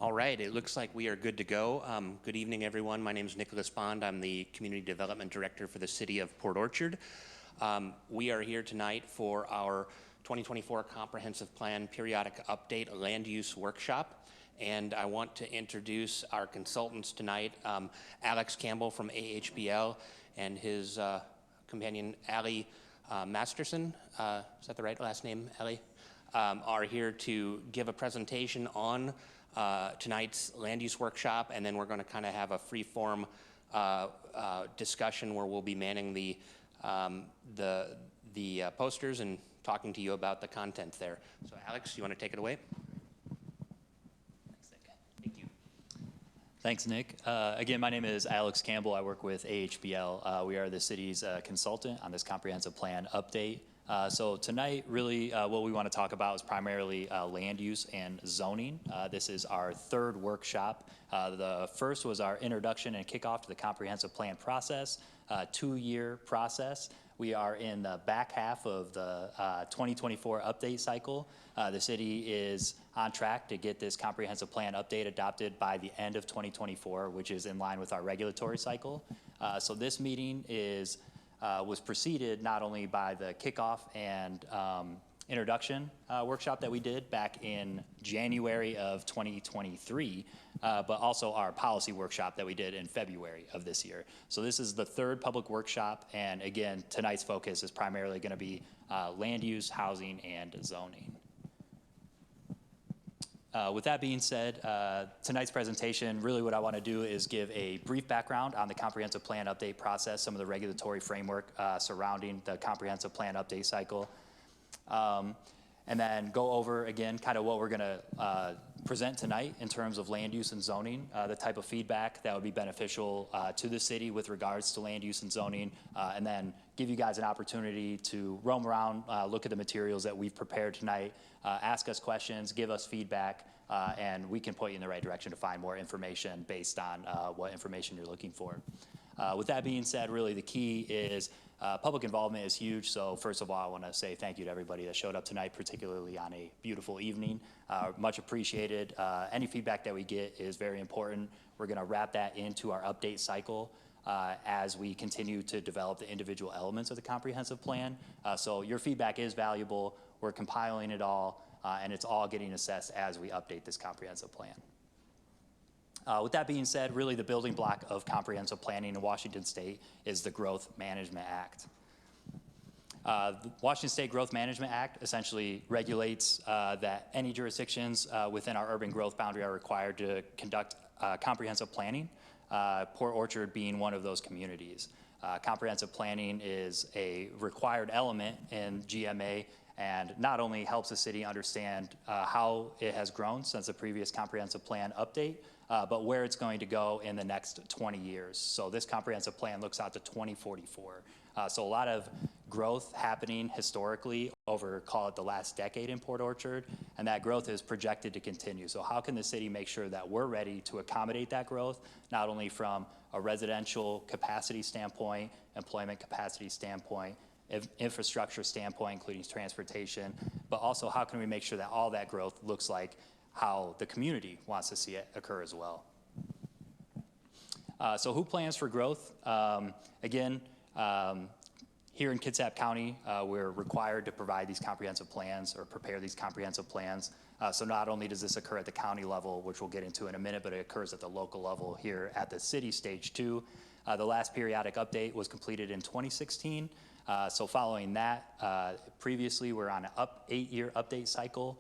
All right, it looks like we are good to go. Good evening, everyone. My name is Nicholas Bond. I'm the Community Development Director for the City of Port Orchard. We are here tonight for our 2024 Comprehensive Plan Periodic Update Land Use Workshop. And I want to introduce our consultants tonight, Alex Campbell from AHBL and his companion, Ali Masterson. Is that the right last name, Ali? Are here to give a presentation on tonight's land use workshop, and then we're going to kind of have a free-form discussion where we'll be manning the posters and talking to you about the content there. So, Alex, you want to take it away? Thank you. Thanks, Nick. Again, my name is Alex Campbell. I work with AHBL. We are the city's consultant on this comprehensive plan update. So tonight, really, what we want to talk about is primarily land use and zoning. This is our third workshop. The first was our introduction and kickoff to the comprehensive plan process, 2-year process. We are in the back half of the 2024 update cycle. The city is on track to get this comprehensive plan update adopted by the end of 2024, which is in line with our regulatory cycle. So this meeting was preceded not only by the kickoff and introduction workshop that we did back in January of 2023, but also our policy workshop that we did in February of this year. So this is the third public workshop, and again, tonight's focus is primarily going to be land use, housing, and zoning. With that being said, tonight's presentation, really what I want to do is give a brief background on the comprehensive plan update process, some of the regulatory framework surrounding the comprehensive plan update cycle, and then go over again kind of what we're going to present tonight in terms of land use and zoning, the type of feedback that would be beneficial to the city with regards to land use and zoning, and then give you guys an opportunity to roam around, look at the materials that we've prepared tonight, ask us questions, give us feedback, and we can point you in the right direction to find more information based on what information you're looking for. With that being said, really the key is public involvement is huge. So first of all, I want to say thank you to everybody that showed up tonight, particularly on a beautiful evening. Much appreciated. Any feedback that we get is very important. We're going to wrap that into our update cycle as we continue to develop the individual elements of the comprehensive plan. So your feedback is valuable. We're compiling it all, and it's all getting assessed as we update this comprehensive plan. With that being said, really the building block of comprehensive planning in Washington State is the Growth Management Act. The Washington State Growth Management Act essentially regulates that any jurisdictions within our urban growth boundary are required to conduct comprehensive planning, Port Orchard being one of those communities. Comprehensive planning is a required element in GMA and not only helps the city understand how it has grown since the previous comprehensive plan update, but where it's going to go in the next 20 years. So this comprehensive plan looks out to 2044. So a lot of growth happening historically over, call it the last decade in Port Orchard, and that growth is projected to continue. So how can the city make sure that we're ready to accommodate that growth, not only from a residential capacity standpoint, employment capacity standpoint, infrastructure standpoint, including transportation, but also how can we make sure that all that growth looks like how the community wants to see it occur as well. So who plans for growth? Again, here in Kitsap County, we're required to provide these comprehensive plans or prepare these comprehensive plans. So not only does this occur at the county level, which we'll get into in a minute, but it occurs at the local level here at the city stage 2. The last periodic update was completed in 2016. So following that, previously we're on an 8-year update cycle.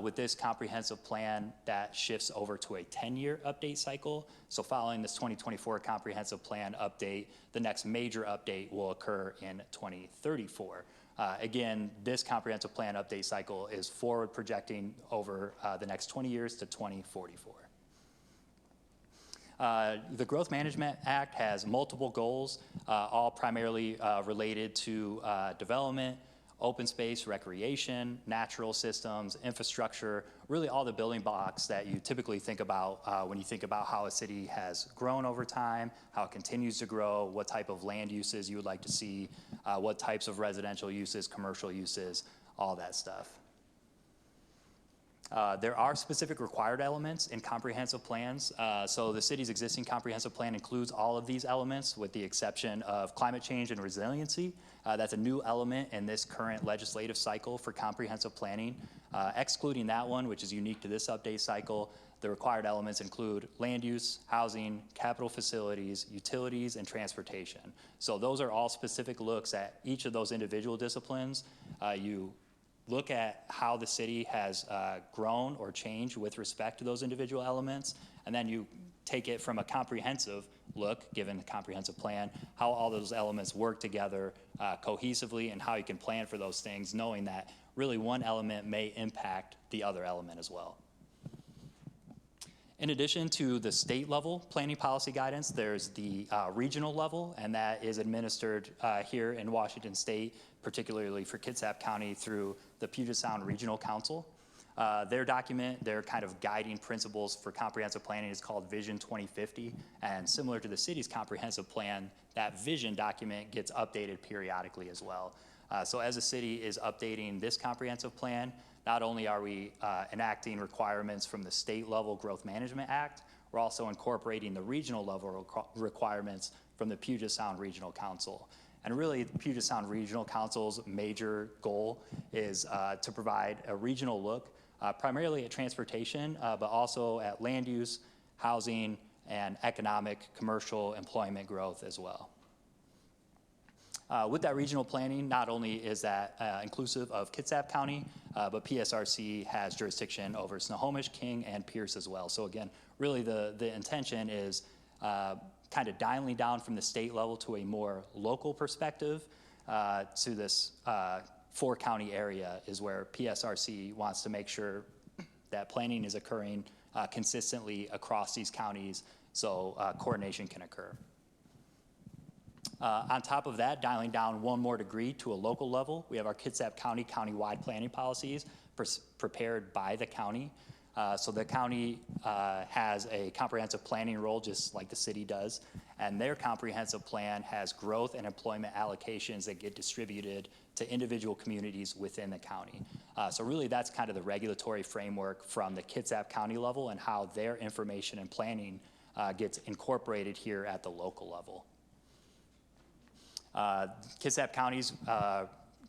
With this comprehensive plan, that shifts over to a 10-year update cycle. So following this 2024 comprehensive plan update, the next major update will occur in 2034. Again, this comprehensive plan update cycle is forward projecting over the next 20 years to 2044. The Growth Management Act has multiple goals, all primarily related to development, open space, recreation, natural systems, infrastructure, really all the building blocks that you typically think about when you think about how a city has grown over time, how it continues to grow, what type of land uses you would like to see, what types of residential uses, commercial uses, all that stuff. There are specific required elements in comprehensive plans. So the city's existing comprehensive plan includes all of these elements with the exception of climate change and resiliency. That's a new element in this current legislative cycle for comprehensive planning. Excluding that one, which is unique to this update cycle, the required elements include land use, housing, capital facilities, utilities, and transportation. So those are all specific looks at each of those individual disciplines. You look at how the city has grown or changed with respect to those individual elements, and then you take it from a comprehensive look, given the comprehensive plan, how all those elements work together cohesively and how you can plan for those things, knowing that really one element may impact the other element as well. In addition to the state level planning policy guidance, there's the regional level, and that is administered here in Washington State, particularly for Kitsap County through the Puget Sound Regional Council. Their document, their kind of guiding principles for comprehensive planning is called Vision 2050, and similar to the city's comprehensive plan, that vision document gets updated periodically as well. So as a city is updating this comprehensive plan, not only are we enacting requirements from the state level Growth Management Act, we're also incorporating the regional level requirements from the Puget Sound Regional Council. And really, the Puget Sound Regional Council's major goal is to provide a regional look, primarily at transportation, but also at land use, housing, and economic, commercial, employment growth as well. With that regional planning, not only is that inclusive of Kitsap County, but PSRC has jurisdiction over Snohomish, King, and Pierce as well. So again, really the intention is kind of dialing down from the state level to a more local perspective to this 4-county area is where PSRC wants to make sure that planning is occurring consistently across these counties so coordination can occur. On top of that, dialing down one more degree to a local level, we have our Kitsap County countywide planning policies prepared by the county. So the county has a comprehensive planning role just like the city does, and their comprehensive plan has growth and employment allocations that get distributed to individual communities within the county. So really that's kind of the regulatory framework from the Kitsap County level and how their information and planning gets incorporated here at the local level. Kitsap County's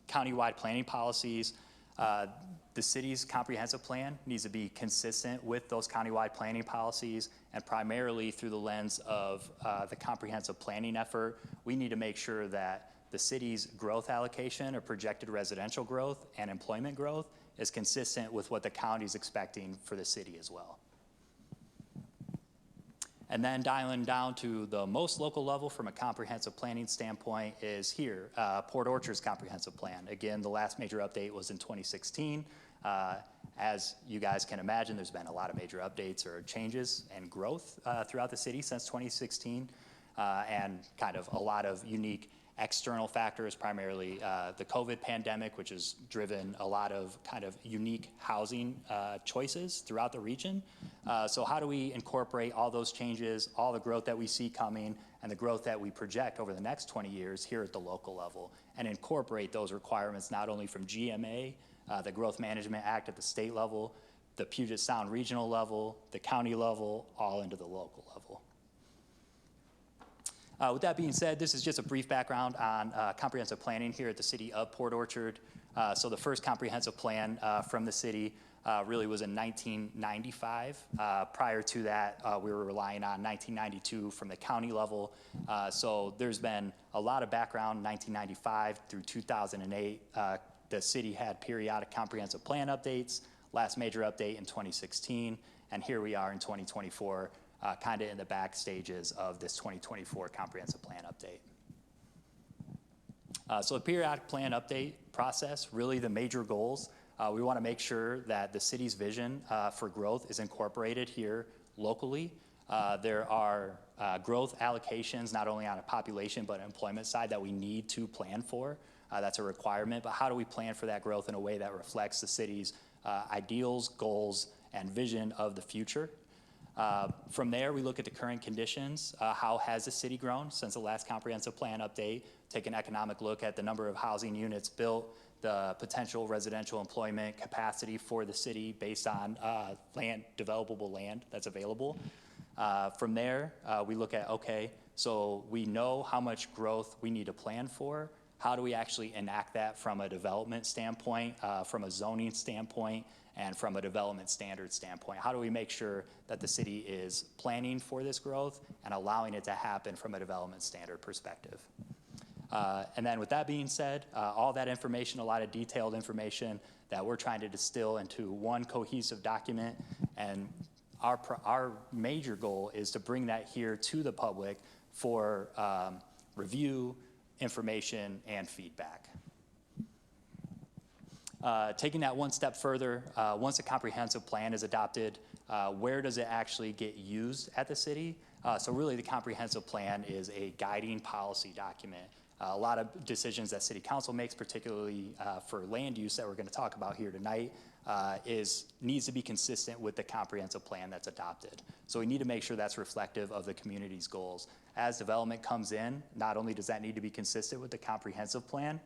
countywide planning policies, the city's comprehensive plan needs to be consistent with those countywide planning policies, and primarily through the lens of the comprehensive planning effort, we need to make sure that the city's growth allocation or projected residential growth and employment growth is consistent with what the county is expecting for the city as well. And then dialing down to the most local level from a comprehensive planning standpoint is here, Port Orchard's comprehensive plan. Again, the last major update was in 2016. As you guys can imagine, there's been a lot of major updates or changes and growth throughout the city since 2016, and kind of a lot of unique external factors, primarily the COVID pandemic, which has driven a lot of kind of unique housing choices throughout the region. So how do we incorporate all those changes, all the growth that we see coming, and the growth that we project over the next 20 years here at the local level, and incorporate those requirements not only from GMA, the Growth Management Act at the state level, the Puget Sound regional level, the county level, all into the local level. With that being said, this is just a brief background on comprehensive planning here at the city of Port Orchard. So the first comprehensive plan from the city really was in 1995. Prior to that, we were relying on 1992 from the county level. So there's been a lot of background. 1995 through 2008, the city had periodic comprehensive plan updates, last major update in 2016, and here we are in 2024. Kind of in the back stages of this 2024 comprehensive plan update. So the periodic plan update process, really the major goals, we want to make sure that the city's vision for growth is incorporated here locally. There are growth allocations, not only on a population but employment side that we need to plan for. That's a requirement, but how do we plan for that growth in a way that reflects the city's ideals, goals, and vision of the future? From there, we look at the current conditions. How has the city grown since the last comprehensive plan update? Take an economic look at the number of housing units built, the potential residential employment capacity for the city based on developable land that's available. From there, we look at, okay, so we know how much growth we need to plan for. How do we actually enact that from a development standpoint, from a zoning standpoint, and from a development standard standpoint? How do we make sure that the city is planning for this growth and allowing it to happen from a development standard perspective? And then with that being said, all that information, a lot of detailed information that we're trying to distill into one cohesive document, and our major goal is to bring that here to the public for review, information, and feedback. Taking that one step further, once a comprehensive plan is adopted, where does it actually get used at the city? So really the comprehensive plan is a guiding policy document. A lot of decisions that city council makes, particularly for land use that we're going to talk about here tonight, needs to be consistent with the comprehensive plan that's adopted. So we need to make sure that's reflective of the community's goals. As development comes in, not only does that need to be consistent with the comprehensive plan,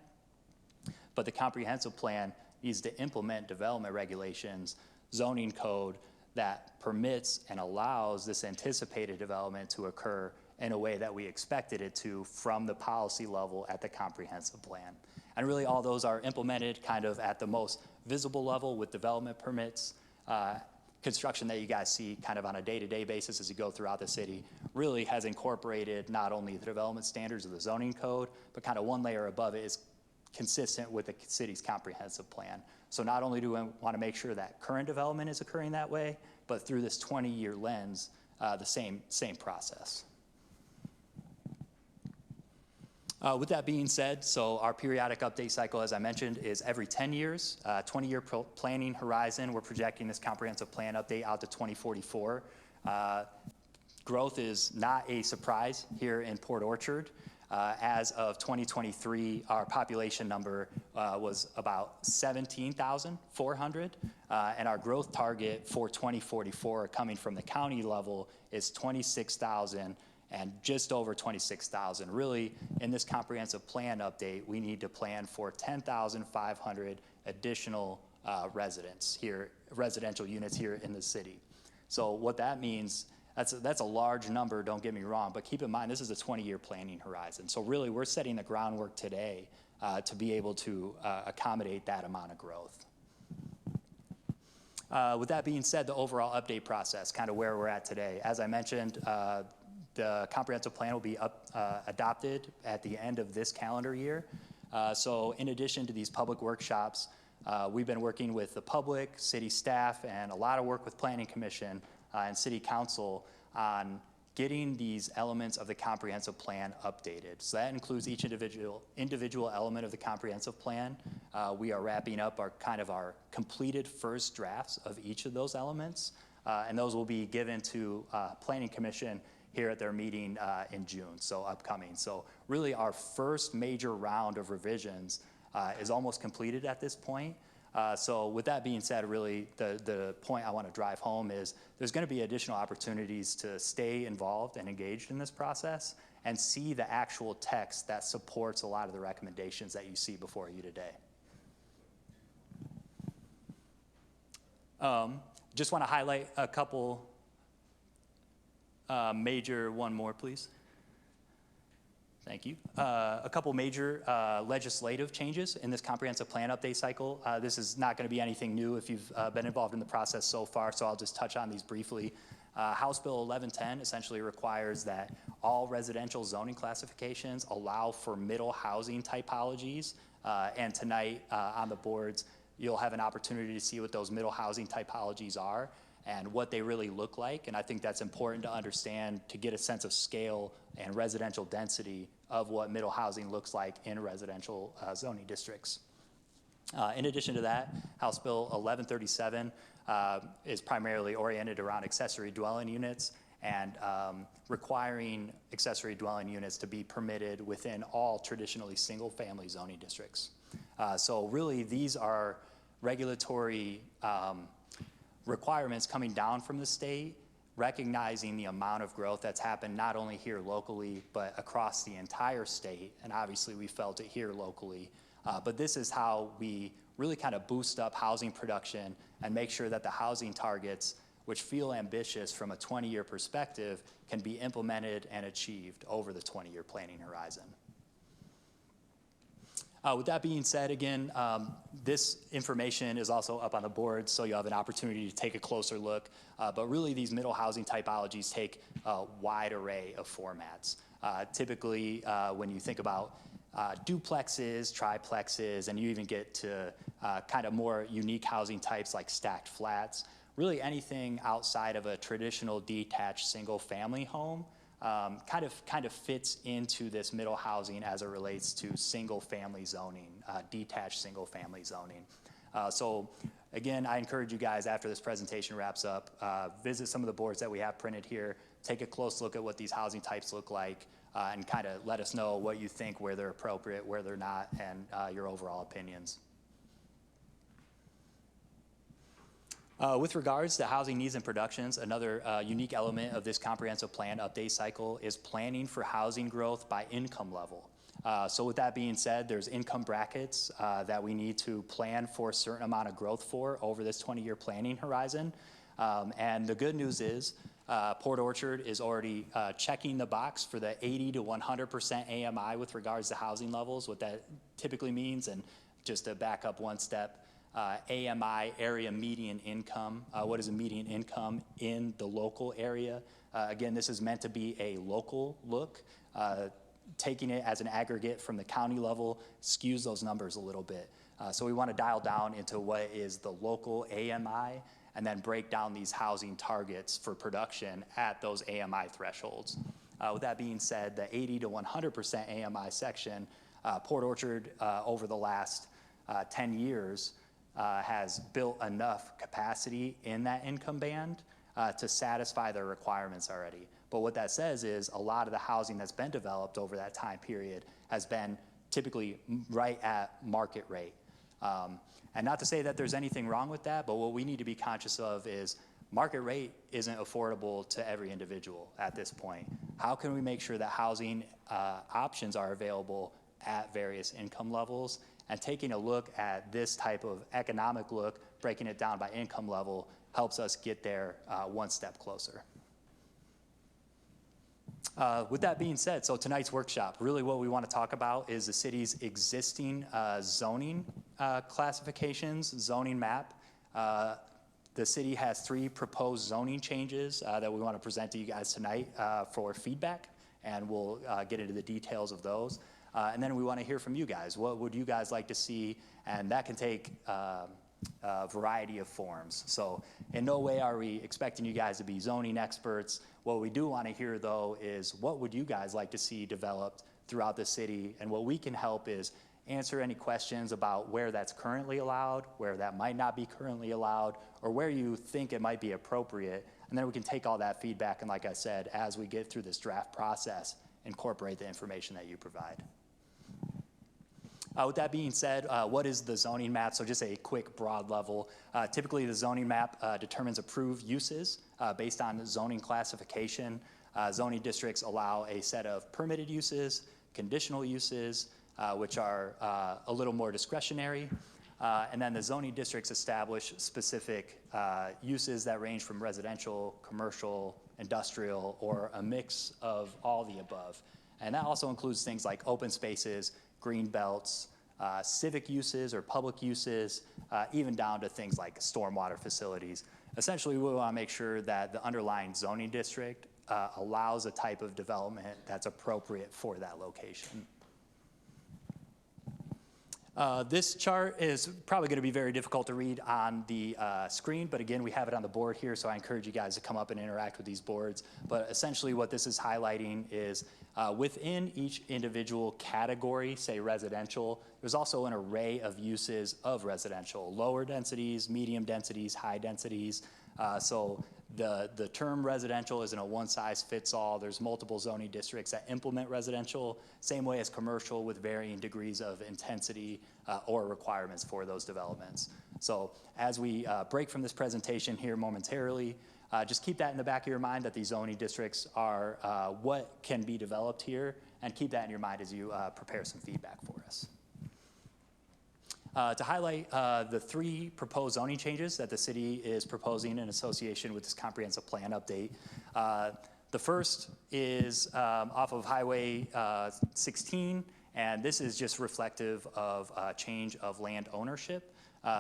but the comprehensive plan needs to implement development regulations, zoning code that permits and allows this anticipated development to occur in a way that we expected it to from the policy level at the comprehensive plan. And really all those are implemented kind of at the most visible level with development permits, construction that you guys see kind of on a day-to-day basis as you go throughout the city really has incorporated not only the development standards of the zoning code, but kind of one layer above it is consistent with the city's comprehensive plan. So not only do we want to make sure that current development is occurring that way, but through this 20-year lens, the same process. With that being said, so our periodic update cycle, as I mentioned, is every 10 years, 20-year planning horizon. We're projecting this comprehensive plan update out to 2044. Growth is not a surprise here in Port Orchard. As of 2023, our population number was about 17,400, and our growth target for 2044 coming from the county level is 26,000 and just over 26,000. Really, in this comprehensive plan update, we need to plan for 10,500 additional residential units here in the city. So what that means, that's a large number, don't get me wrong, but keep in mind, this is a 20-year planning horizon. So really, we're setting the groundwork today to be able to accommodate that amount of growth. With that being said, the overall update process, kind of where we're at today. As I mentioned, the comprehensive plan will be adopted at the end of this calendar year. So in addition to these public workshops, we've been working with the public, city staff, and a lot of work with Planning Commission and City Council on getting these elements of the comprehensive plan updated. So that includes each individual element of the comprehensive plan. We are wrapping up our completed first drafts of each of those elements, and those will be given to Planning Commission here at their meeting in June, so upcoming. So really our first major round of revisions is almost completed at this point. So with that being said, really the point I want to drive home is there's going to be additional opportunities to stay involved and engaged in this process and see the actual text that supports a lot of the recommendations that you see before you today. Just want to highlight a couple one more, please. Thank you. A couple major legislative changes in this comprehensive plan update cycle. This is not going to be anything new if you've been involved in the process so far, so I'll just touch on these briefly. House Bill 1110 essentially requires that all residential zoning classifications allow for middle housing typologies, and tonight on the boards, you'll have an opportunity to see what those middle housing typologies are and what they really look like. And I think that's important to understand to get a sense of scale and residential density of what middle housing looks like in residential zoning districts. In addition to that, House Bill 1137 is primarily oriented around accessory dwelling units and requiring accessory dwelling units to be permitted within all traditionally single-family zoning districts. So really, these are regulatory requirements coming down from the state, recognizing the amount of growth that's happened not only here locally, but across the entire state. And obviously we felt it here locally But this is how we really kind of boost up housing production and make sure that the housing targets, which feel ambitious from a 20-year perspective, can be implemented and achieved over the 20-year planning horizon. With that being said, again, this information is also up on the board, so you'll have an opportunity to take a closer look. But really, these middle housing typologies take a wide array of formats. Typically, when you think about duplexes, triplexes, and you even get to kind of more unique housing types like stacked flats, really anything outside of a traditional detached single-family home kind of fits into this middle housing as it relates to single-family zoning, detached single-family zoning. So again, I encourage you guys, after this presentation wraps up, visit some of the boards that we have printed here, take a close look at what these housing types look like, and kind of let us know what you think, where they're appropriate, where they're not, and your overall opinions. With regards to housing needs and productions, another unique element of this comprehensive plan update cycle is planning for housing growth by income level. So with that being said, there's income brackets that we need to plan for a certain amount of growth for over this 20-year planning horizon. And the good news is Port Orchard is already checking the box for the 80 to 100% AMI with regards to housing levels, what that typically means. And just to back up one step, AMI, area median income. What is a median income in the local area? Again, this is meant to be a local look. Taking it as an aggregate from the county level skews those numbers a little bit. So we want to dial down into what is the local AMI and then break down these housing targets for production at those AMI thresholds. With that being said, the 80 to 100% AMI section, Port Orchard over the last 10 years has built enough capacity in that income band to satisfy their requirements already. But what that says is a lot of the housing that's been developed over that time period has been typically right at market rate. And not to say that there's anything wrong with that, but what we need to be conscious of is market rate isn't affordable to every individual at this point. How can we make sure that housing options are available at various income levels? And taking a look at this type of economic look, breaking it down by income level, helps us get there one step closer. With that being said, so tonight's workshop, really what we want to talk about is the city's existing zoning classifications, zoning map. The city has 3 proposed zoning changes that we want to present to you guys tonight for feedback, and we'll get into the details of those. And then we want to hear from you guys. What would you guys like to see? And that can take a variety of forms. So in no way are we expecting you guys to be zoning experts. What we do want to hear, though, is what would you guys like to see developed throughout the city? And what we can help is answer any questions about where that's currently allowed, where that might not be currently allowed, or where you think it might be appropriate. And then we can take all that feedback and, like I said, as we get through this draft process, incorporate the information that you provide. With that being said, what is the zoning map? So just a quick broad level. Typically, the zoning map determines approved uses based on zoning classification. Zoning districts allow a set of permitted uses, conditional uses, which are a little more discretionary. And then the zoning districts establish specific uses that range from residential, commercial, industrial, or a mix of all the above. And that also includes things like open spaces, green belts, civic uses or public uses, even down to things like stormwater facilities. Essentially, we want to make sure that the underlying zoning district allows a type of development that's appropriate for that location. This chart is probably going to be very difficult to read on the screen, but again, we have it on the board here, so I encourage you guys to come up and interact with these boards. But essentially what this is highlighting is within each individual category, say residential, there's also an array of uses of residential, lower densities, medium densities, high densities. So the term residential isn't a one-size-fits-all. There's multiple zoning districts that implement residential, same way as commercial, with varying degrees of intensity or requirements for those developments. So as we break from this presentation here momentarily, just keep that in the back of your mind that these zoning districts are what can be developed here, and keep that in your mind as you prepare some feedback for us. to highlight the 3 proposed zoning changes that the city is proposing in association with this comprehensive plan update. The first is off of Highway 16, and this is just reflective of change of land ownership.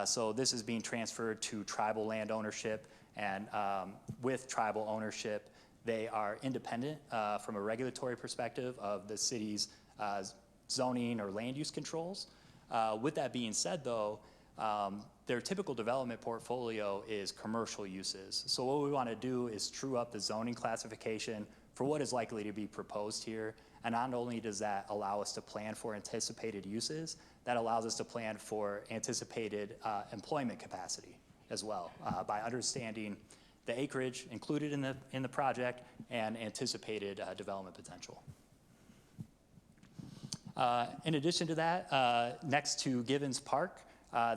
So this is being transferred to tribal land ownership, and with tribal ownership, they are independent from a regulatory perspective of the city's zoning or land use controls. With that being said, though, their typical development portfolio is commercial uses. So what we want to do is true up the zoning classification for what is likely to be proposed here. And not only does that allow us to plan for anticipated uses, that allows us to plan for anticipated employment capacity as well by understanding the acreage included in the project and anticipated development potential. In addition to that, next to Givens Park,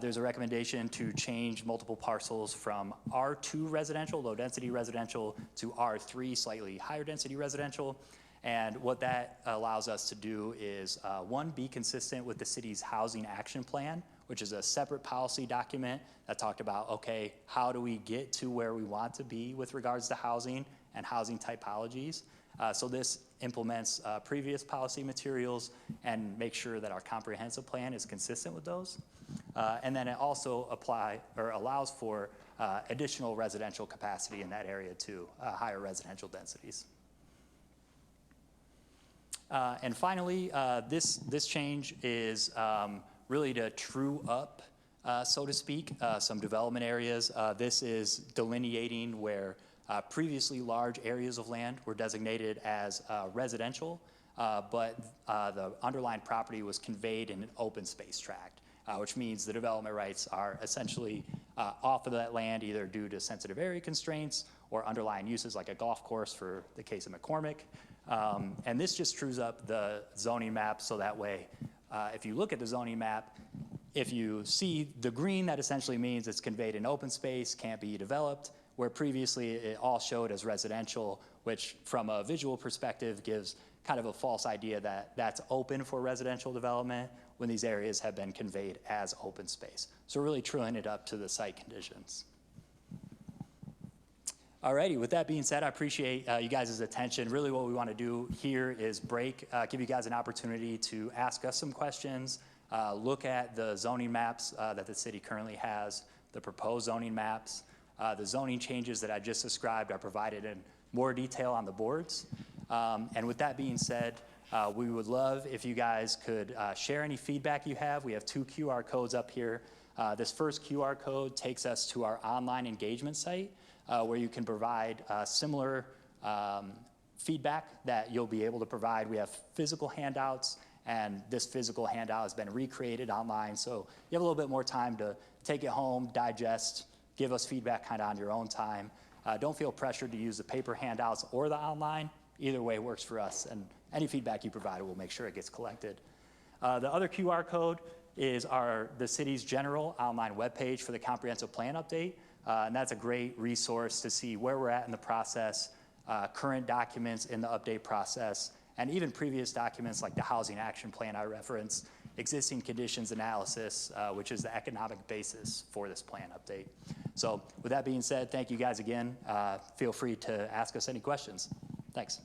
there's a recommendation to change multiple parcels from R2 residential, low density residential, to R3, slightly higher density residential. And what that allows us to do is, one, be consistent with the city's housing action plan, which is a separate policy document that talked about, okay, how do we get to where we want to be with regards to housing and housing typologies? So this implements previous policy materials and makes sure that our comprehensive plan is consistent with those. And then it also allows for additional residential capacity in that area too, higher residential densities. And finally, this change is really to true up, so to speak, some development areas. This is delineating where previously large areas of land were designated as residential, but the underlying property was conveyed in an open space tract, which means the development rights are essentially off of that land either due to sensitive area constraints or underlying uses like a golf course for the case of McCormick. And this just trues up the zoning map so that way, if you look at the zoning map, if you see the green, that essentially means it's conveyed in open space, can't be developed, where previously it all showed as residential, which from a visual perspective gives kind of a false idea that that's open for residential development when these areas have been conveyed as open space. So really truing it up to the site conditions. Alrighty, with that being said, I appreciate you guys' attention. Really what we want to do here is give you guys an opportunity to ask us some questions, look at the zoning maps that the city currently has, the proposed zoning maps. The zoning changes that I just described are provided in more detail on the boards. And with that being said, we would love if you guys could share any feedback you have. We have 2 QR codes up here. This first QR code takes us to our online engagement site where you can provide similar feedback that you'll be able to provide. We have physical handouts, and this physical handout has been recreated online. So you have a little bit more time to take it home, digest, give us feedback kind of on your own time. Don't feel pressured to use the paper handouts or the online. Either way works for us, and any feedback you provide, we'll make sure it gets collected. The other QR code is the city's general online webpage for the comprehensive plan update, and that's a great resource to see where we're at in the process, current documents in the update process, and even previous documents like the housing action plan I referenced, existing conditions analysis, which is the economic basis for this plan update. So with that being said, thank you guys again. Feel free to ask us any questions. Thanks.